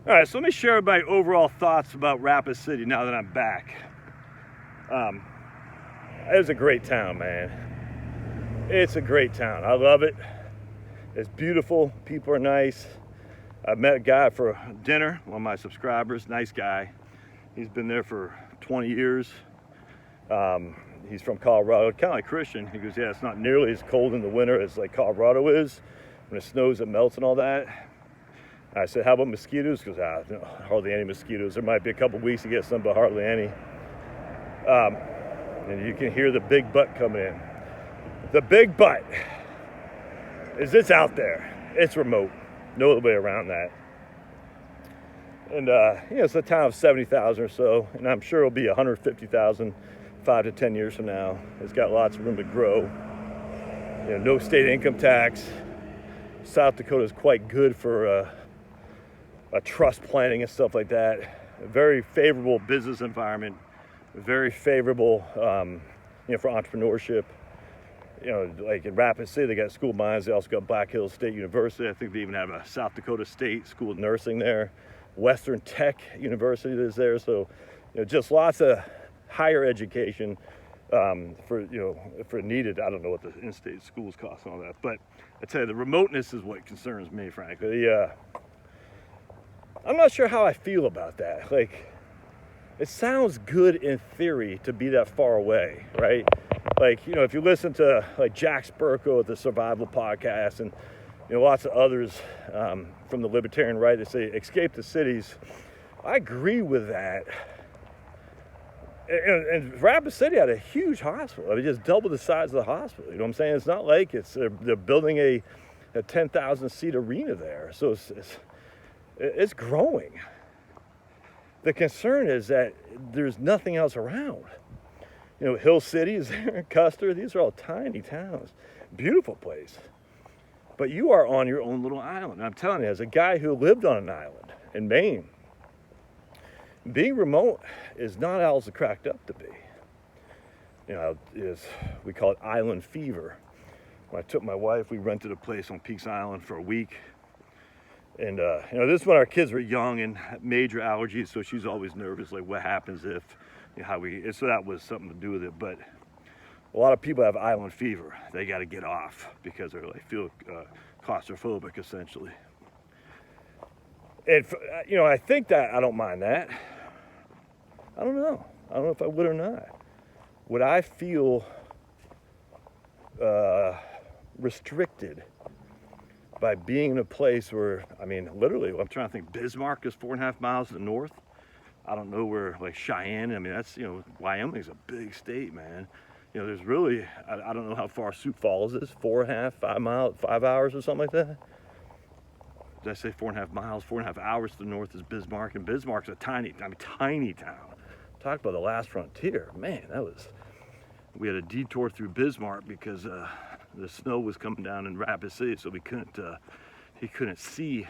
All right, so let me share my overall thoughts about Rapid City now that I'm back. It was a great town, man. It's a great town. I love it. It's beautiful. People are nice. I met a guy for dinner, one of my subscribers, nice guy. He's been there for 20 years. He's from Colorado, kind of like Christian. He goes, yeah, it's not nearly as cold in the winter as like Colorado is. When it snows, it melts and all that. I said, how about mosquitoes? He goes, no, hardly any mosquitoes. There might be a couple weeks to get some, but hardly any. And you can hear the big butt coming in. The big butt is it's out there. It's remote. No other way around that. And, it's a town of 70,000 or so, and I'm sure it'll be 150,000 5 to 10 years from now. It's got lots of room to grow. No state income tax. South Dakota is quite good for a trust planning and stuff like that. A very favorable business environment. Very favorable, for entrepreneurship. Like in Rapid City, they got School of Mines. They also got Black Hills State University. I think they even have a South Dakota State School of Nursing there. Western Tech University is there. So, just lots of higher education for needed. I don't know what the in-state schools cost and all that, but I tell you, the remoteness is what concerns me, frankly. I'm not sure how I feel about that. Like, it sounds good in theory to be that far away, right? Like, if you listen to like Jack Spirko at the Survival Podcast and lots of others from the libertarian right, they say escape the cities. I agree with that. And Rapid City had a huge hospital. I mean, just double the size of the hospital. You know what I'm saying? It's not like they're building a 10,000 seat arena there. So it's growing. The concern is that there's nothing else around. Hill City is there, Custer. These are all tiny towns. Beautiful place. But you are on your own little island. And I'm telling you, as a guy who lived on an island in Maine, being remote is not all it's cracked up to be. We call it island fever. When I took my wife, we rented a place on Peaks Island for a week. And, this is when our kids were young and had major allergies, so she's always nervous, like what happens if, so that was something to do with it. But a lot of people have island fever. They got to get off because they feel claustrophobic, essentially. And, I think that I don't mind that. I don't know. I don't know if I would or not. Would I feel restricted by being in a place where, literally, I'm trying to think, Bismarck is 4.5 miles to the north. I don't know where, like Cheyenne, that's, Wyoming's a big state, man. There's really, I don't know how far Sioux Falls is, 4.5, 5 miles, 5 hours or something like that. Did I say 4.5 miles? 4.5 hours to the north is Bismarck, and Bismarck's a tiny town. Talk about the last frontier. Man, we had a detour through Bismarck because the snow was coming down in Rapid City, so he couldn't see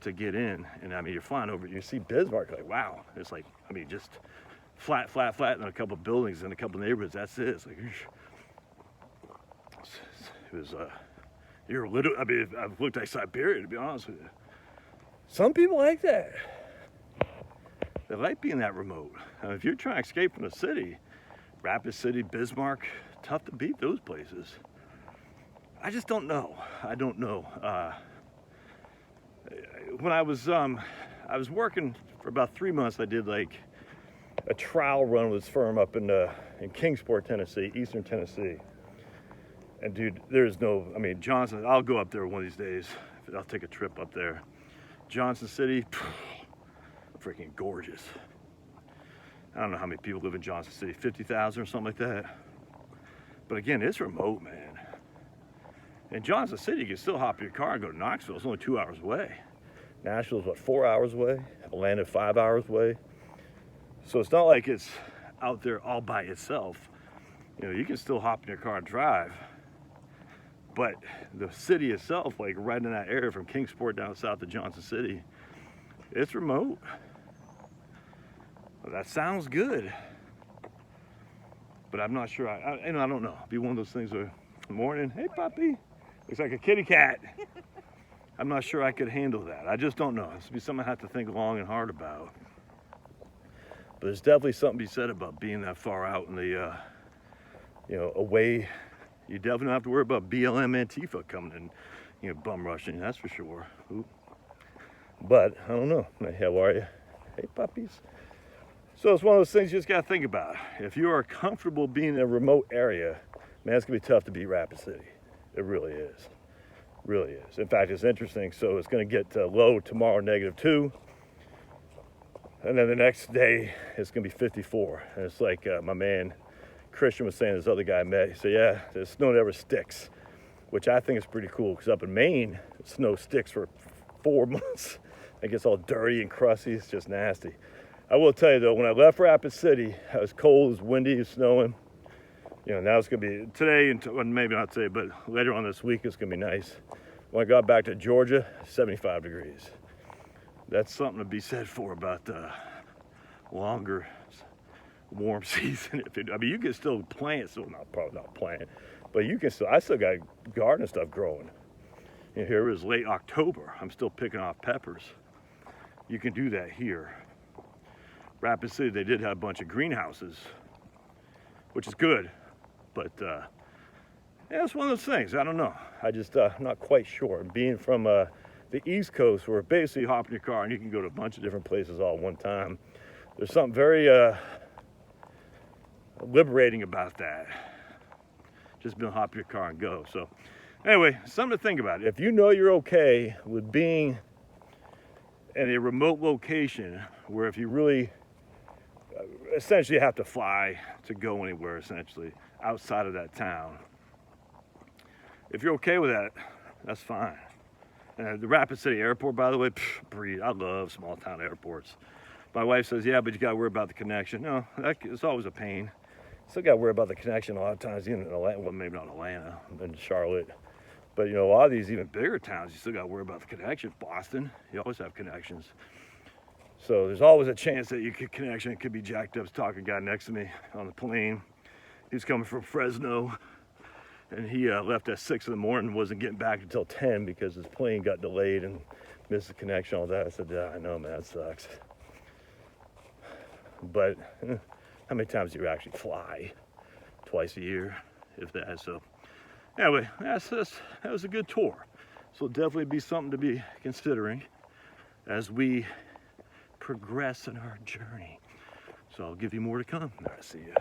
to get in. And you're flying over, you see Bismarck, like, wow. It's like, just flat, and a couple of buildings and a couple of neighborhoods. That's it. It's like, it was, you're literally, I've looked like Siberia, to be honest with you. Some people like that. They like being that remote. If you're trying to escape from the city, Rapid City, Bismarck, tough to beat those places. I just don't know. I don't know. When I was working for about 3 months, I did like a trial run with this firm up in Kingsport, Tennessee, Eastern Tennessee. And dude, Johnson, I'll go up there one of these days. I'll take a trip up there. Johnson City, freaking gorgeous. I don't know how many people live in Johnson City, 50,000 or something like that. But again, it's remote, man. In Johnson City, you can still hop in your car and go to Knoxville. It's only 2 hours away. Nashville's 4 hours away? Atlanta, 5 hours away. So it's not like it's out there all by itself. You can still hop in your car and drive. But the city itself, like right in that area from Kingsport down south to Johnson City, it's remote. Well, that sounds good. But I'm not sure. I don't know. It'd be one of those things where, morning, hey puppy. Looks like a kitty cat. I'm not sure I could handle that. I just don't know. It's be something I have to think long and hard about. But there's definitely something to be said about being that far out in the, away. You definitely don't have to worry about BLM Antifa coming and, bum rushing. That's for sure. Ooh. But I don't know. Hey, how are you? Hey, puppies. So it's one of those things you just got to think about. If you are comfortable being in a remote area, man, it's going to be tough to beat Rapid City. It really is. Really is. In fact, it's interesting. So it's going to get low tomorrow, -2. And then the next day, it's going to be 54. And it's like my man Christian was saying, this other guy I met, he said, yeah, the snow never sticks, which I think is pretty cool because up in Maine, snow sticks for 4 months. It gets all dirty and crusty. It's just nasty. I will tell you though, when I left Rapid City, it was cold, it was windy, it was snowing. Now it's going to be today, and maybe not today, but later on this week, it's going to be nice. When I got back to Georgia, 75 degrees. That's something to be said for about the longer warm season. You can still plant, probably not plant, but you can still, I still got garden stuff growing. Here it is late October. I'm still picking off peppers. You can do that here. Rapid City, they did have a bunch of greenhouses, which is good, but yeah, it's one of those things. I don't know. I just not quite sure. Being from the East Coast, where basically hop in your car and you can go to a bunch of different places all at one time. There's something very liberating about that. Just being hop in your car and go. So anyway, something to think about. If you know you're okay with being in a remote location where if you really essentially have to fly to go anywhere essentially outside of that town, if you're okay with that, that's fine. The Rapid City Airport, by the way, breed. I love small town airports. My wife says, yeah, but you got to worry about the connection. No, it's always a pain. Still got to worry about the connection a lot of times, even in Atlanta, well, maybe not Atlanta, and Charlotte. But, a lot of these even bigger towns, you still got to worry about the connection. Boston, you always have connections. So there's always a chance that your connection could be jacked up. I was talking to a guy next to me on the plane. He was coming from Fresno. And he left at 6 in the morning and wasn't getting back until 10 because his plane got delayed and missed the connection, all that. I said, yeah, I know, man, that sucks. But how many times do you actually fly? Twice a year, if that. So anyway, that was a good tour. So it'll definitely be something to be considering as we progress in our journey. So I'll give you more to come. All right, see ya.